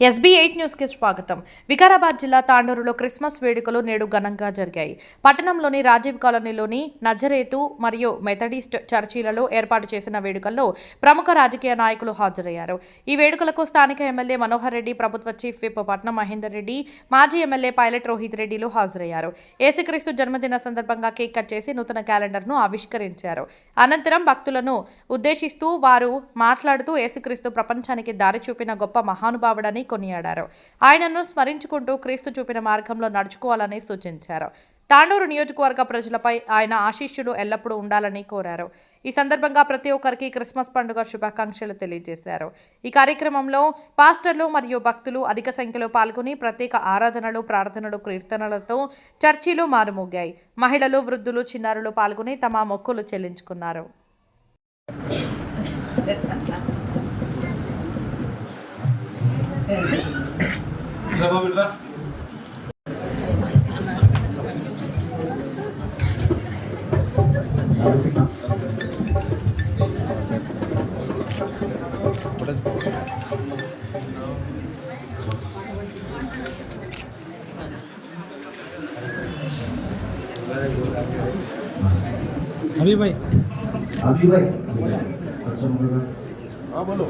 SB8 news కి స్వాగతం. వికారాబాద్ జిల్లా తాండూరులో క్రిస్మస్ వేడుకలు నేడు ఘనంగా జరిగాయి. పట్టణంలోని రాజీవ్ కాలనీలోని నజరేతు మరియు మెథడిస్ట్ చర్చిలలో ఏర్పాటు చేసిన వేడుకల్లో ప్రముఖ రాజకీయ నాయకులు హాజరయ్యారు. ఈ వేడుకలకు స్థానిక ఎమ్మెల్యే మనోహర్ రెడ్డి, ప్రభుత్వ చీఫ్ విప్ పట్నం మహేందర్ రెడ్డి, మాజీ ఎమ్మెల్యే పైలట్ రోహిత్ రెడ్డిలు హాజరయ్యారు. యేసుక్రీస్తు జన్మదిన సందర్భంగా కేక్ కట్ చేసి నూతన క్యాలెండర్ను ఆవిష్కరించారు. అనంతరం భక్తులను ఉద్దేశిస్తూ వారు మాట్లాడుతూ యేసుక్రీస్తు ప్రపంచానికి దారి చూపిన గొప్ప మహానుభావుడని కొనియాడారు. ఆయనను స్మరించుకుంటూ క్రీస్తు చూపిన మార్గంలో నడుచుకోవాలని సూచించారు. తాండూరు నియోజకవర్గ ప్రజలపై ఆయన ఆశీస్సులు ఎల్లప్పుడూ ఉండాలని కోరారు. ఈ సందర్భంగా ప్రతి ఒక్కరికి క్రిస్మస్ పండుగ శుభాకాంక్షలు తెలియజేశారు. ఈ కార్యక్రమంలో పాస్టర్లు మరియు భక్తులు అధిక సంఖ్యలో పాల్గొని ప్రత్యేక ఆరాధనలు, ప్రార్థనలు, కీర్తనలతో చర్చిలు మారుమోగాయి. మహిళలు, వృద్ధులు, చిన్నారులు పాల్గొని తమ మొక్కులు చెల్లించుకున్నారు. अभी भाई हाँ बोलो।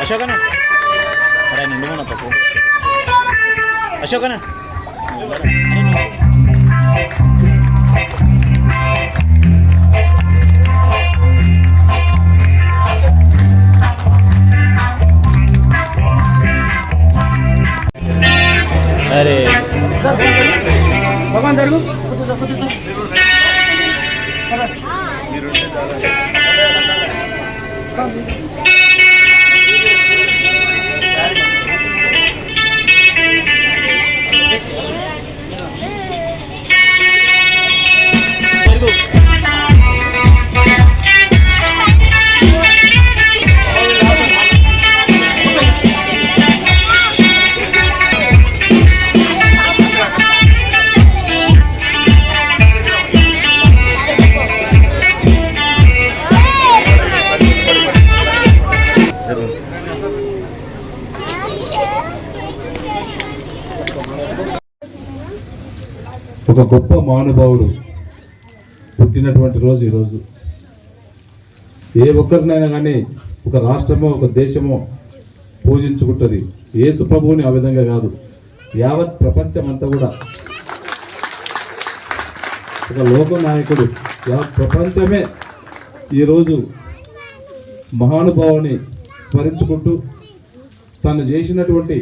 అశోకనా అరే నిండు మన పప్పు అశోకనా అరే భగవాన్ జరుగు ఒక గొప్ప మహానుభావుడు పుట్టినటువంటి రోజు ఈరోజు. ఏ ఒక్కరినైనా కానీ ఒక రాష్ట్రమో ఒక దేశమో పూజించుకుంటుంది. యేసు ప్రభువుని ఆ విధంగా కాదు, యావత్ ప్రపంచం అంతా కూడా ఒక లోక నాయకుడు. యావత్ ప్రపంచమే ఈరోజు మహానుభావుని స్మరించుకుంటూ తను చేసినటువంటి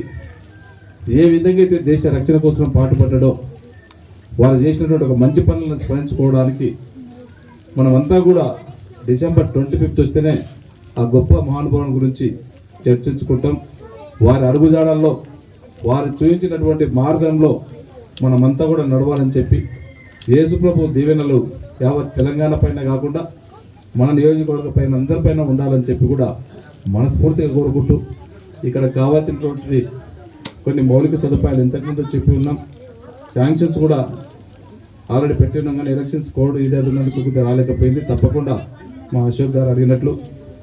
ఏ విధంగా అయితే దేశ రక్షణ కోసం పాటుపడ్డాడో వారు చేసినటువంటి ఒక మంచి పనులను స్మరించుకోవడానికి మనమంతా కూడా డిసెంబర్ 25 వస్తేనే ఆ గొప్ప మహానుభావుని గురించి చర్చించుకుంటాం. వారి అడుగుజాడల్లో వారు చూపించినటువంటి మార్గంలో మనమంతా కూడా నడవాలని చెప్పి యేసుప్రభు దీవెనలు యావత్ తెలంగాణ పైన కాకుండా మన నియోజకవర్గ పైన అందరిపైన ఉండాలని చెప్పి కూడా మనస్ఫూర్తిగా కోరుకుంటూ ఇక్కడ కావాల్సినటువంటి కొన్ని మౌలిక సదుపాయాలు ఇంతకుముందు చెప్పి ఉన్నాం. శాంక్షన్స్ కూడా ఆల్రెడీ పెట్టి ఉన్నాం, కానీ ఎలక్షన్స్ కోడ్ ఇదే కొద్దిగా రాలేకపోయింది. తప్పకుండా మా అశోక్ గారు అడిగినట్లు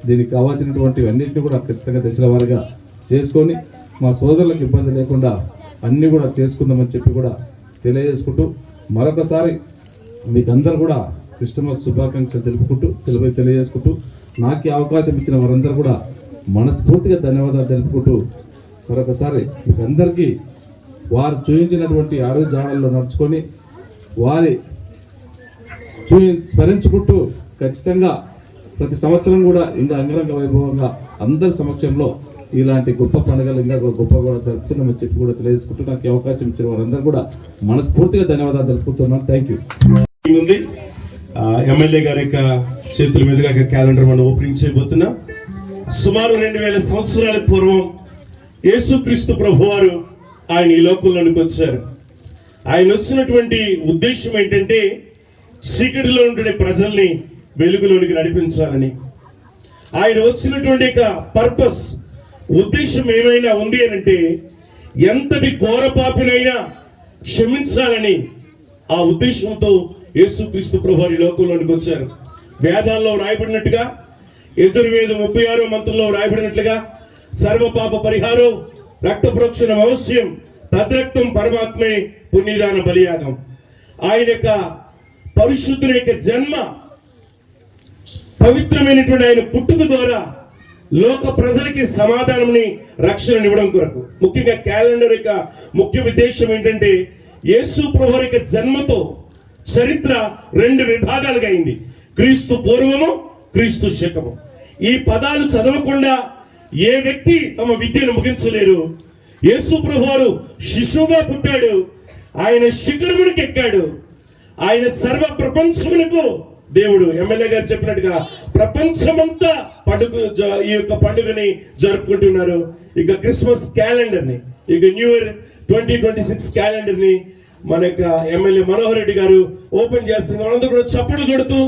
దీనికి కావాల్సినటువంటి అన్నింటినీ కూడా ఖచ్చితంగా దశల వారీగా చేసుకొని మా సోదరులకు ఇబ్బంది లేకుండా అన్నీ కూడా చేసుకుందామని చెప్పి కూడా తెలియజేసుకుంటూ మరొకసారి మీకు అందరూ కూడా క్రిస్మస్ శుభాకాంక్షలు తెలియజేసుకుంటూ నాకు అవకాశం ఇచ్చిన వారందరూ కూడా మనస్ఫూర్తిగా ధన్యవాదాలు తెలుపుకుంటూ మరొకసారి మీకు అందరికీ వారు చూపించినటువంటి అడుగు జాడల్లో నడుచుకొని వారి స్మరించుకుంటూ ఖచ్చితంగా ప్రతి సంవత్సరం కూడా ఇంకా అంగరంగ వైభవంగా అందరి సమక్షంలో ఇలాంటి గొప్ప పండుగలు ఇంకా గొప్ప కూడా జరుపుతున్నామని చెప్పి కూడా తెలియజేసుకుంటూ నాకు అవకాశం ఇచ్చిన వారందరూ కూడా మనస్ఫూర్తిగా ధన్యవాదాలు తెలుపుతున్నాను. Thank you. ఎమ్మెల్యే గారి యొక్క చేతుల మీదుగా క్యాలెండర్ మనం ఓపెనింగ్ చేయబోతున్నాం. సుమారు 2000 సంవత్సరాల పూర్వం యేసుక్రీస్తు ప్రభువారు ఆయన ఈ లోకంలోనికి వచ్చారు. ఆయన వచ్చినటువంటి ఉద్దేశం ఏంటంటే చీకటిలో ఉండే ప్రజల్ని వెలుగులోనికి నడిపించాలని. ఆయన వచ్చినటువంటి పర్పస్ ఉద్దేశం ఏమైనా ఉంది అంటే ఎంతటి ఘోర పాపినైనా క్షమించాలని ఆ ఉద్దేశంతో యేసుక్రీస్తు ప్రభువారు ఈ లోకంలోనికి వచ్చారు. వేదాల్లో రాయబడినట్టుగా యజుర్వేదం 36వ మంత్రంలో రాయబడినట్లుగా సర్వపాప పరిహారం రక్త ప్రోక్షణం అవశ్యం, తద్రక్తం పరమాత్మే పుణ్యదాన బలియాగం. ఆయన యొక్క పరిశుద్ధుని యొక్క జన్మ, పవిత్రమైనటువంటి ఆయన పుట్టుక ద్వారా లోక ప్రజలకి సమాధానంని రక్షణనివ్వడం కొరకు. ముఖ్యంగా క్యాలెండర్ యొక్క ముఖ్య ఉద్దేశం ఏంటంటే యేసు ప్రభువు యొక్క జన్మతో చరిత్ర 2 విభాగాలుగా అయింది. క్రీస్తు పూర్వము, క్రీస్తు శకము. ఈ పదాలు చదవకుండా ఏ వ్యక్తి తమ విద్యను ముగించలేరు. యేసు ప్రభువారు శిశువుగా పుట్టాడు, ఆయన శిఖరమునికి ఎక్కాడు, ఆయన సర్వ ప్రపంచమునకు దేవుడు. ఎమ్మెల్యే గారు చెప్పినట్టుగా ప్రపంచమంతా ఈ యొక్క పండుగని జరుపుకుంటున్నారు. ఇక క్రిస్మస్ క్యాలెండర్ని, ఇక న్యూ ఇయర్ 2026 క్యాలెండర్ని మన యొక్క ఎమ్మెల్యే మనోహర్ రెడ్డి గారు ఓపెన్ చేస్తున్నారు. మనందరూ కూడా చప్పట్లు కొడుతూ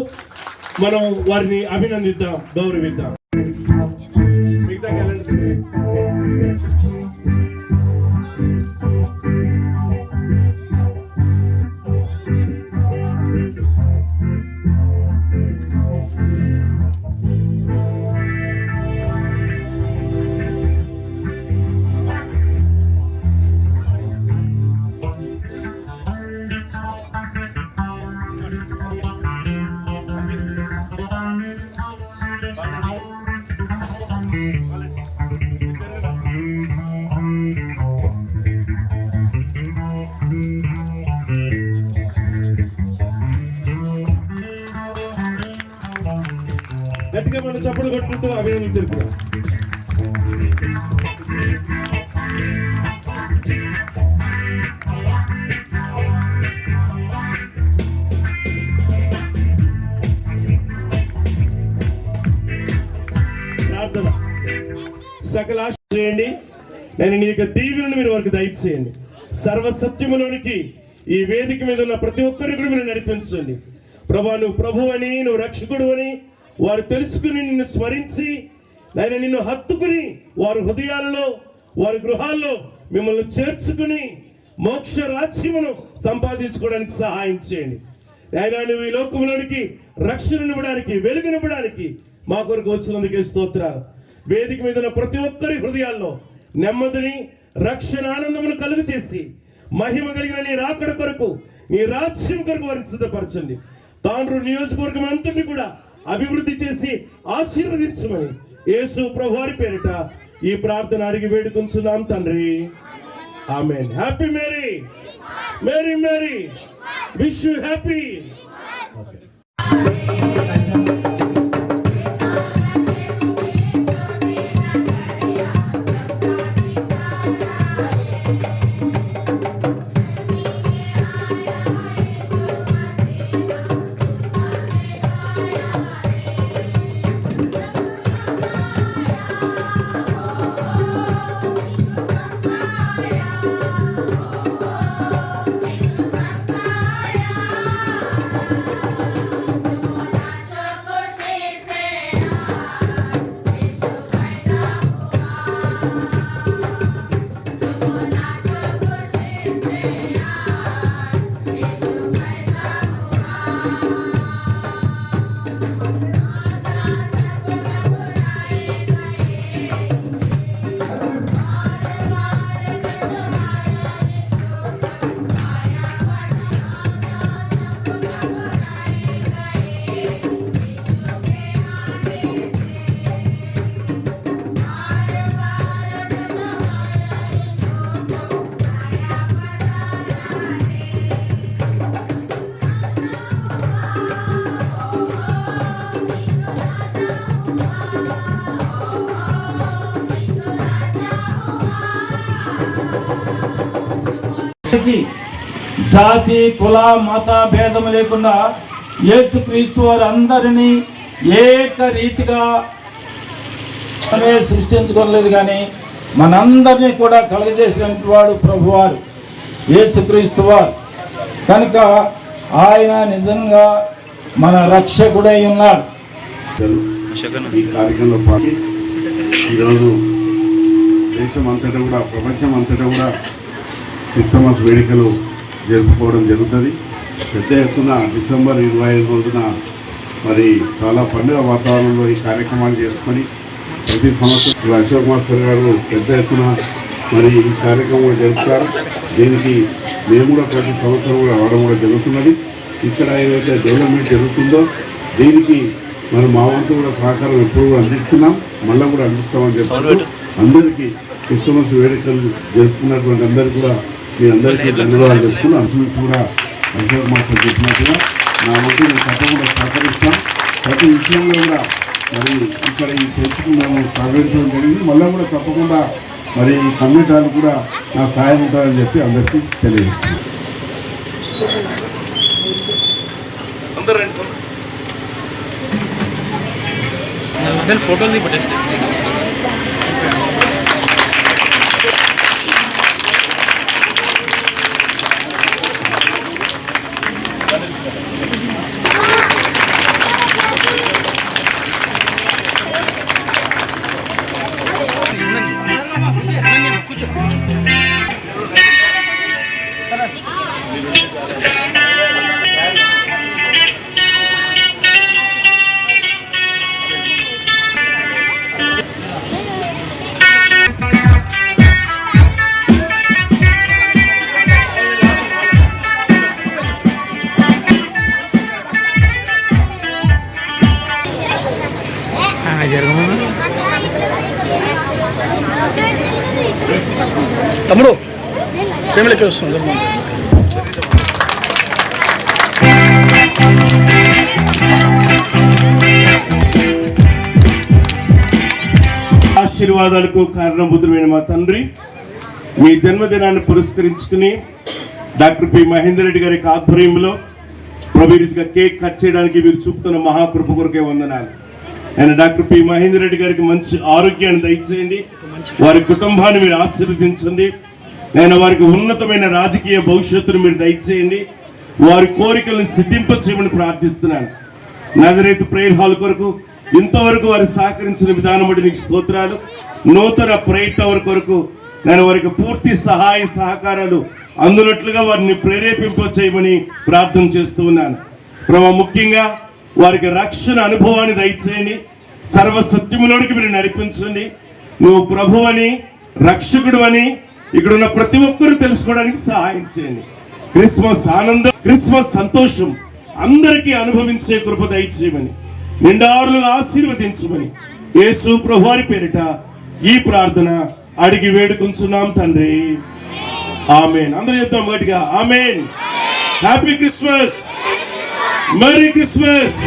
మనం వారిని అభినందిద్దాం, గౌరవిద్దాం. మిగతా క్యాలెండర్స్ గట్టిగా మనం చప్పట్లు కొట్టుకుంటూ అభినందనలు తెలుపుతాం. ప్రార్థన. సకల ఆశ చేయండి, నేను నీ యొక్క దీవెనను మీరు వారికి దయచేయండి. సర్వసత్యములోనికి ఈ వేదిక మీద ఉన్న ప్రతి ఒక్కరిని కూడా మీరు నడిపించండి. ప్రభా, నువ్వు ప్రభు అని, నువ్వు రక్షకుడు అని వారు తెలుసుకుని నిన్ను స్మరించి ఆయన నిన్ను హత్తుకుని వారి హృదయాల్లో, వారి గృహాల్లో మిమ్మల్ని చేర్చుకుని మోక్ష రాజ్యమును సంపాదించుకోవడానికి సహాయం చేయండి. ఆయన నువ్వు ఈ లోకంలోనికి రక్షణనివ్వడానికి, వెలుగునివ్వడానికి మా కొరకు వచ్చినందుకే స్తోత్రాలు. వేదిక మీద ఉన్న ప్రతి ఒక్కరి హృదయాల్లో నెమ్మదిని, రక్షణ ఆనందమును కలుగు చేసి మహిమ కలిగిన నీ రాకడ కొరకు, నీ రాజ్యం కొరకు వారిని సిద్ధపరచండి. తాండ్రు నియోజకవర్గం అంతటిని కూడా అభివృద్ధి చేసి ఆశీర్వదించమని యేసు ప్రభువారి పేరిట ఈ ప్రార్థన అడిగి వేడుకొంచున్నాం తండ్రి. Amen. Happy merry, merry merry, wish you happy. జాతి, కుల, మత భేదం లేకుండా యేసుక్రీస్తు వారు అందరినీ ఏకరీతిగా సృష్టించుకోలేదు, కానీ మనందరినీ కూడా కలుగజేసినటువంటి వాడు ప్రభువారు యేసుక్రీస్తు వారు. కనుక ఆయన నిజంగా మన రక్షకుడై ఉన్నాడు. ఈ కార్యక్రమంలో పాల్గొని ఈరోజు దేశం అంతటా కూడా, ప్రపంచం అంతటా కూడా క్రిస్మస్ వేడుకలు జరుపుకోవడం జరుగుతుంది. పెద్ద ఎత్తున డిసెంబర్ 25 రోజున మరి చాలా పండుగ వాతావరణంలో ఈ కార్యక్రమాలు చేసుకొని ప్రతి సంవత్సరం అశోక్ మాస్టర్ గారు పెద్ద ఎత్తున మరి ఈ కార్యక్రమం జరుపుతారు. దీనికి మేము కూడా ప్రతి సంవత్సరం కూడా రావడం కూడా జరుగుతున్నది. ఇక్కడ ఏదైతే డెవలప్మెంట్ జరుగుతుందో దీనికి మరి మా వంతు కూడా సహకారం ఎప్పుడు కూడా అందిస్తున్నాం, మళ్ళీ కూడా అందిస్తామని చెప్తూ అందరికీ క్రిస్మస్ వేడుకలు జరుపుకున్నటువంటి అందరికీ కూడా మీ అందరికీ ధన్యవాదాలు చెప్తున్నాను. అనుసరించి కూడా అశోక్ మాస్టర్ చెప్పినట్టుగా నా వంతు నేను తప్పకుండా సహకరిస్తాం. ప్రతి విషయంలో కూడా మరి ఇక్కడ ఈ చర్చకు మేము సహకరించడం జరిగింది. మళ్ళీ కూడా తప్పకుండా మరి ఈ కమ్యూనిటీలు కూడా నా సాయం ఉంటుందని చెప్పి అందరికీ తెలియజేస్తున్నాను. ఫోటోలు తమ్ముడు ఫ్యామిలీకి వస్తుంది. ఆశీర్వాదాలకు కారణభూతుడైన మా తండ్రి, మీ జన్మదినాన్ని పురస్కరించుకుని డాక్టర్ పి మహేందర్ రెడ్డి గారి ఆధ్వర్యంలో ప్రభుత్వ కేక్ కట్ చేయడానికి మీరు చూపుతున్న మహాకృప కొరకే వందనాలు. ఆయన డాక్టర్ పి మహేందర్ రెడ్డి గారికి మంచి ఆరోగ్యాన్ని దయచేయండి, వారి కుటుంబాన్ని మీరు ఆశీర్వదించండి. ఆయన వారికి ఉన్నతమైన రాజకీయ భవిష్యత్తును మీరు దయచేయండి, వారి కోరికలను సిద్ధింప చేయమని ప్రార్థిస్తున్నాను. నజరేతు ప్రేయర్ హాల్ కొరకు ఇంతవరకు వారు సహకరించిన విధానం బట్టి నీకు స్తోత్రాలు. నూతన ప్రేయర్ టవర్ కొరకు నేను వారికి పూర్తి సహాయ సహకారాలు అందునట్లుగా వారిని ప్రేరేపింప చేయమని ప్రార్థన చేస్తూ ఉన్నాను. ప్రభు, ముఖ్యంగా వారికి రక్షణ అనుభవాన్ని దయచేయండి, సర్వసత్యములోనికి మీరు నడిపించండి. నువ్వు ప్రభు అని, రక్షకుడు అని ఇక్కడ ఉన్న ప్రతి ఒక్కరూ తెలుసుకోవడానికి సహాయం చేయండి. క్రిస్మస్ ఆనందం, క్రిస్మస్ సంతోషం అందరికీ అనుభవించే కృప దయచేయమని, నిండారులుగా ఆశీర్వదించమని యేసు ప్రభువారి పేరిట ఈ ప్రార్థన అడిగి వేడుకుంటున్నాం తండ్రి. ఆమేన్. అందరూ చెప్తాం గట్టిగా amen. Happy Christmas, merry Christmas.